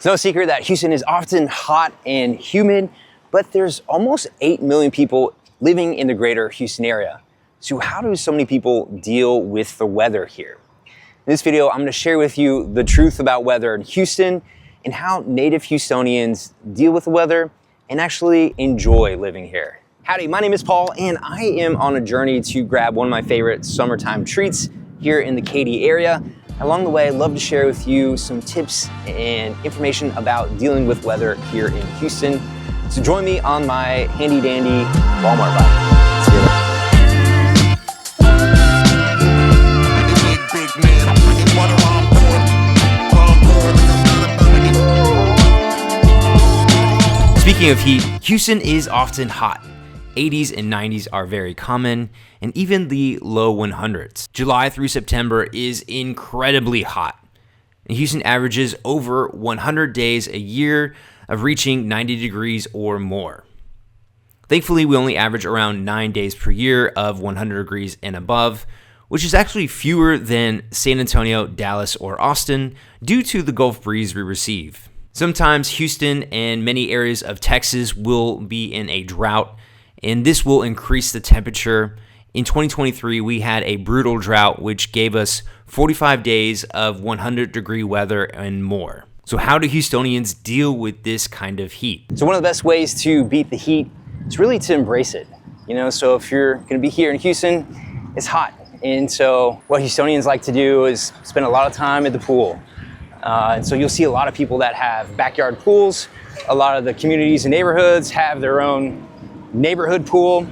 It's no secret that Houston is often hot and humid, but there's almost 8 million people living in the greater Houston area. So how do so many people deal with the weather here? In this video, I'm going to share with you the truth about weather in Houston and how native Houstonians deal with the weather and actually enjoy living here. Howdy, my name is Paul and I am on a journey to grab one of my favorite summertime treats here in the Katy area. Along the way, I'd love to share with you some tips and information about dealing with weather here in Houston. So join me on my handy dandy Walmart bike. Let's get it. Speaking of heat, Houston is often hot. 80s and 90s are very common, and even the low 100s. July through September is incredibly hot. And Houston averages over 100 days a year of reaching 90 degrees or more. Thankfully, we only average around 9 days per year of 100 degrees and above, which is actually fewer than San Antonio, Dallas, or Austin due to the Gulf breeze we receive. Sometimes Houston and many areas of Texas will be in a drought, and this will increase the temperature. In 2023, we had a brutal drought, which gave us 45 days of 100-degree weather and more. So how do Houstonians deal with this kind of heat? So one of the best ways to beat the heat is really to embrace it. So if you're going to be here in Houston, it's hot. And so what Houstonians like to do is spend a lot of time at the pool. And so you'll see a lot of people that have backyard pools. A lot of the communities and neighborhoods have their own neighborhood pool,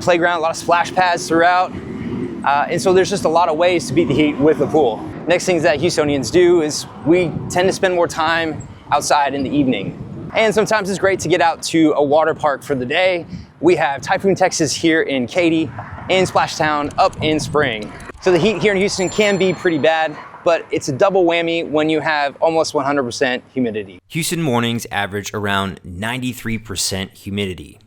playground, a lot of splash pads throughout. And so there's just a lot of ways to beat the heat with the pool. Next things that Houstonians do is we tend to spend more time outside in the evening. And sometimes it's great to get out to a water park for the day. We have Typhoon Texas here in Katy and Splashtown up in spring. So the heat here in Houston can be pretty bad, but it's a double whammy when you have almost 100% humidity. Houston mornings average around 93% humidity.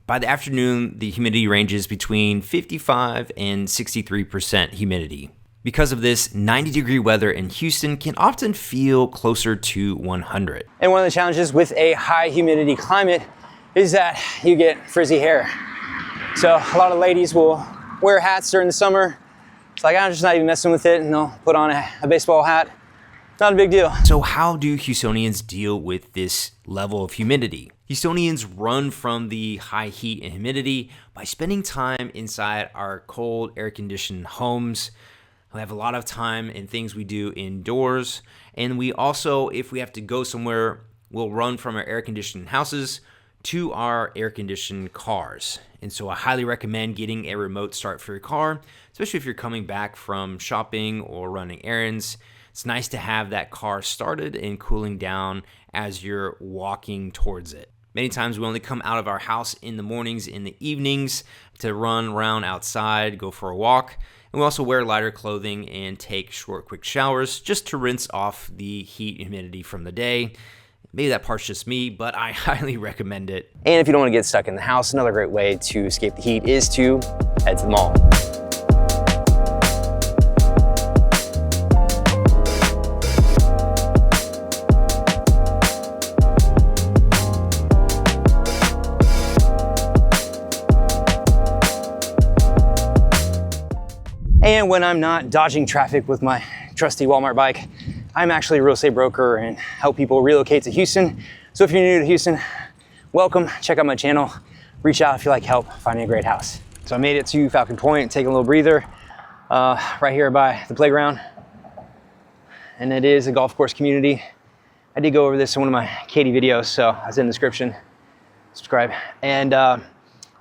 By the afternoon, the humidity ranges between 55 and 63% humidity. Because of this, 90-degree weather in Houston can often feel closer to 100. And one of the challenges with a high humidity climate is that you get frizzy hair. So a lot of ladies will wear hats during the summer. It's like, I'm just not even messing with it, and they'll put on a baseball hat. Not a big deal. So how do Houstonians deal with this level of humidity? Houstonians run from the high heat and humidity by spending time inside our cold, air-conditioned homes. We have a lot of time and things we do indoors. And we also, if we have to go somewhere, we'll run from our air-conditioned houses to our air-conditioned cars. And so I highly recommend getting a remote start for your car, especially if you're coming back from shopping or running errands. It's nice to have that car started and cooling down as you're walking towards it. Many times we only come out of our house in the mornings, in the evenings to run around outside, go for a walk. And we also wear lighter clothing and take short, quick showers just to rinse off the heat and humidity from the day. Maybe that part's just me, but I highly recommend it. And if you don't want to get stuck in the house, another great way to escape the heat is to head to the mall. And when I'm not dodging traffic with my trusty Walmart bike, I'm actually a real estate broker and help people relocate to Houston. So if you're new to Houston, welcome, check out my channel, reach out if you like help finding a great house. So I made it to Falcon Point, taking a little breather right here by the playground. And it is a golf course community. I did go over this in one of my Katy videos, so it's in the description, subscribe. And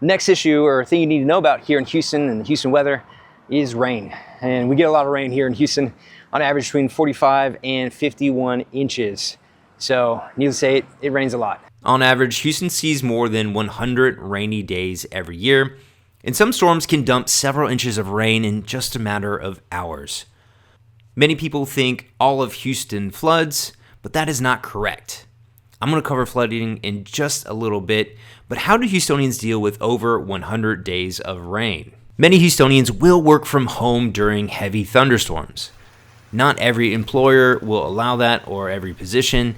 next issue or thing you need to know about here in Houston and the Houston weather is rain. And we get a lot of rain here in Houston, on average between 45 and 51 inches. So needless to say, it rains a lot. On average, Houston sees more than 100 rainy days every year, and some storms can dump several inches of rain in just a matter of hours. Many people think all of Houston floods, but that is not correct. I'm going to cover flooding in just a little bit, but how do Houstonians deal with over 100 days of rain? Many Houstonians will work from home during heavy thunderstorms. Not every employer will allow that or every position,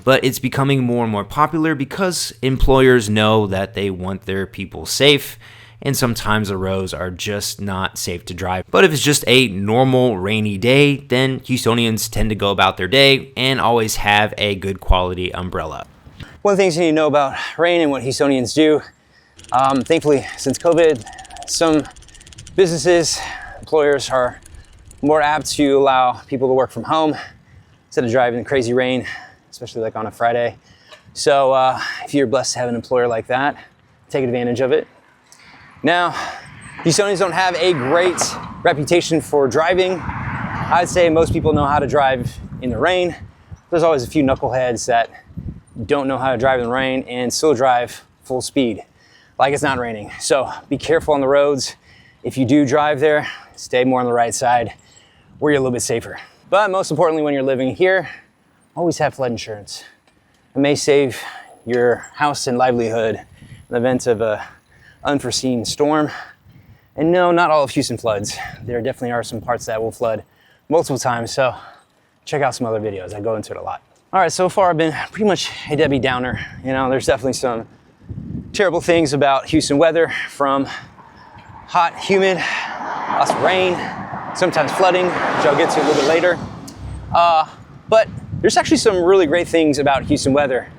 but it's becoming more and more popular because employers know that they want their people safe, and sometimes the roads are just not safe to drive. But if it's just a normal rainy day, then Houstonians tend to go about their day and always have a good quality umbrella. One of the things you need to know about rain and what Houstonians do, thankfully since COVID, some businesses, employers are more apt to allow people to work from home instead of driving in crazy rain, especially like on a Friday. So if you're blessed to have an employer like that, take advantage of it. Now, Houstonians don't have a great reputation for driving. I'd say most people know how to drive in the rain. There's always a few knuckleheads that don't know how to drive in the rain and still drive full speed like it's not raining. So be careful on the roads. If you do drive there, stay more on the right side where you're a little bit safer. But most importantly, when you're living here, always have flood insurance. It may save your house and livelihood in the event of a unforeseen storm. And no, not all of Houston floods. There definitely are some parts that will flood multiple times, so check out some other videos. I go into it a lot. All right, so far I've been pretty much a Debbie Downer. You know, there's definitely some terrible things about Houston weather, from hot, humid, lots of rain, sometimes flooding, which I'll get to a little bit later. But there's actually some really great things about Houston weather.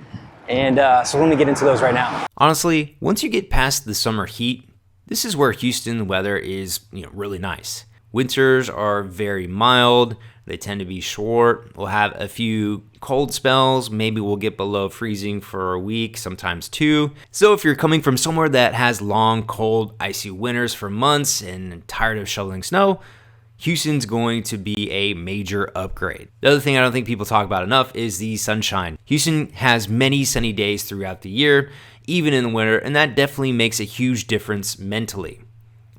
And so let me get into those right now. Honestly, once you get past the summer heat, this is where Houston weather is, really nice. Winters are very mild. They tend to be short. We'll have a few cold spells. Maybe we'll get below freezing for a week, sometimes two. So if you're coming from somewhere that has long, cold, icy winters for months and tired of shoveling snow, Houston's going to be a major upgrade. The other thing I don't think people talk about enough is the sunshine. Houston has many sunny days throughout the year, even in the winter, and that definitely makes a huge difference mentally.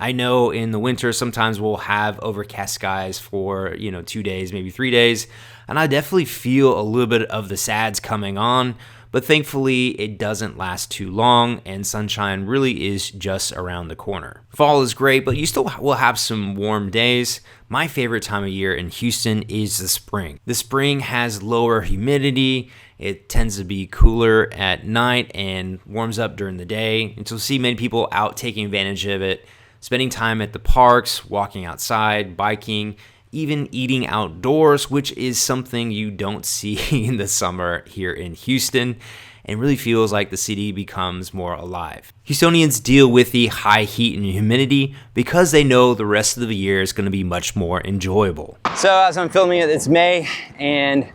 I know in the winter, sometimes we'll have overcast skies for, 2 days, maybe 3 days, and I definitely feel a little bit of the sads coming on, but thankfully it doesn't last too long, and sunshine really is just around the corner. Fall is great, but you still will have some warm days. My favorite time of year in Houston is the spring. The spring has lower humidity. It tends to be cooler at night and warms up during the day, and so you'll see many people out taking advantage of it, spending time at the parks, walking outside, biking, even eating outdoors, which is something you don't see in the summer here in Houston, and really feels like the city becomes more alive. Houstonians deal with the high heat and humidity because they know the rest of the year is going to be much more enjoyable. So as I'm filming it, it's May, and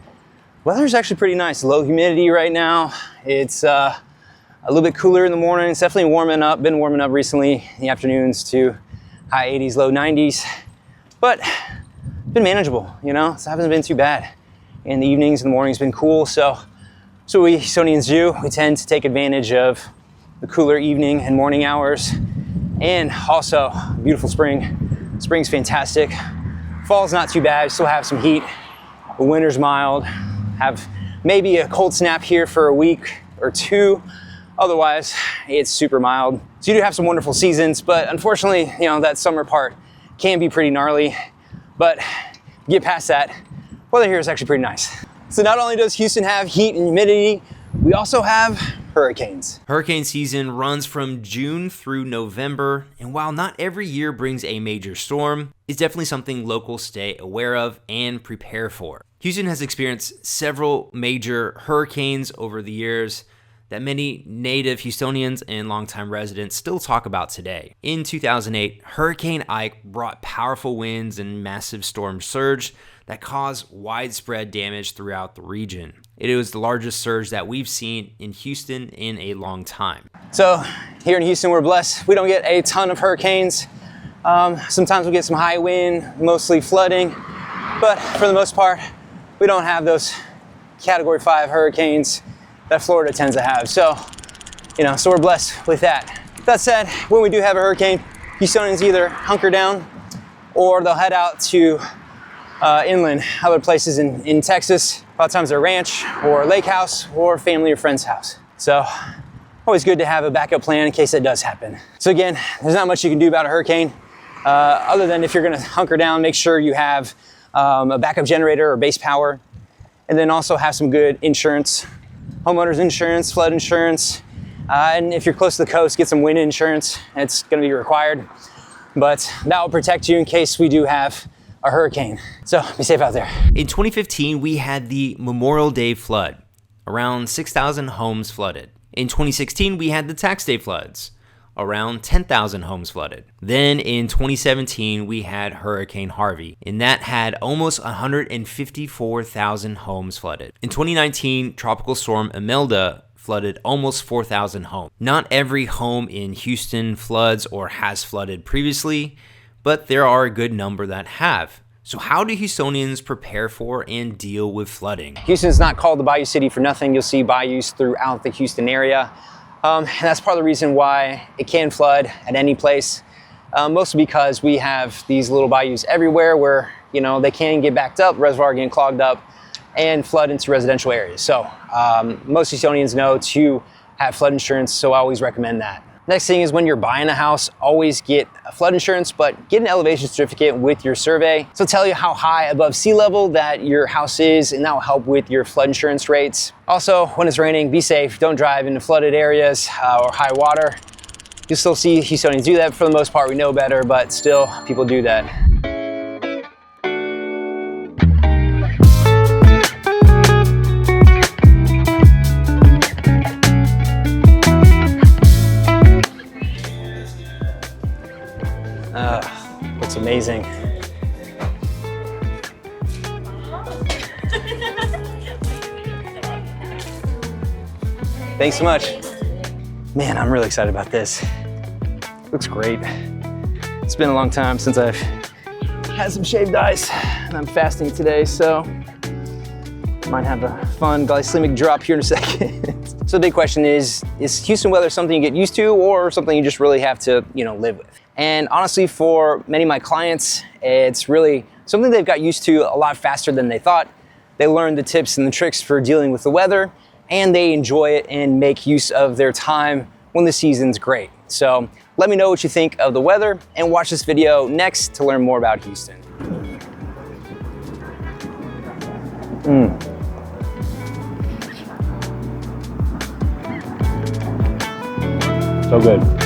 weather's actually pretty nice. Low humidity right now. It's a little bit cooler in the morning. It's definitely been warming up recently in the afternoons to high 80s, low 90s, but been manageable, so it hasn't been too bad. In the evenings and the mornings been cool, so we Houstonians do. We tend to take advantage of the cooler evening and morning hours, and also beautiful spring. Spring's fantastic. Fall's not too bad, still have some heat. The winter's mild, have maybe a cold snap here for a week or two. Otherwise, it's super mild. So you do have some wonderful seasons, but unfortunately, that summer part can be pretty gnarly. But get past that, weather here is actually pretty nice. So not only does Houston have heat and humidity, we also have hurricanes. Hurricane season runs from June through November, and while not every year brings a major storm, it's definitely something locals stay aware of and prepare for. Houston has experienced several major hurricanes over the years that many native Houstonians and longtime residents still talk about today. In 2008, Hurricane Ike brought powerful winds and massive storm surge that caused widespread damage throughout the region. It was the largest surge that we've seen in Houston in a long time. So here in Houston, we're blessed. We don't get a ton of hurricanes. Sometimes we get some high wind, mostly flooding, but for the most part, we don't have those Category 5 hurricanes that Florida tends to have. So we're blessed with that. That said, when we do have a hurricane, Houstonians either hunker down or they'll head out to inland, other places in Texas. A lot of times a ranch or a lake house or family or friend's house. So always good to have a backup plan in case that does happen. So again, there's not much you can do about a hurricane other than if you're gonna hunker down, make sure you have a backup generator or base power, and then also have some good insurance homeowners insurance, flood insurance, and if you're close to the coast, get some wind insurance. It's going to be required, but that will protect you in case we do have a hurricane. So be safe out there. In 2015, we had the Memorial Day flood. Around 6,000 homes flooded. In 2016, we had the Tax Day floods. Around 10,000 homes flooded. Then in 2017, we had Hurricane Harvey, and that had almost 154,000 homes flooded. In 2019, Tropical Storm Imelda flooded almost 4,000 homes. Not every home in Houston floods or has flooded previously, but there are a good number that have. So how do Houstonians prepare for and deal with flooding? Houston's not called the Bayou City for nothing. You'll see bayous throughout the Houston area. And that's part of the reason why it can flood at any place, mostly because we have these little bayous everywhere where, you know, they can get backed up, reservoir getting clogged up, and flood into residential areas. So most Houstonians know to have flood insurance, so I always recommend that. Next thing is when you're buying a house, always get a flood insurance, but get an elevation certificate with your survey. So tell you how high above sea level that your house is, and that will help with your flood insurance rates. Also, when it's raining, be safe. Don't drive into flooded areas or high water. You'll still see Houstonians do that for the most part. We know better, but still people do that. Looks amazing. Thanks so much. Man, I'm really excited about this. Looks great. It's been a long time since I've had some shaved ice, and I'm fasting today, so might have a fun glycemic drop here in a second. So the big question is Houston weather something you get used to or something you just really have to, live with? And honestly, for many of my clients, it's really something they've got used to a lot faster than they thought. They learned the tips and the tricks for dealing with the weather, and they enjoy it and make use of their time when the season's great. So let me know what you think of the weather, and watch this video next to learn more about Houston. So good.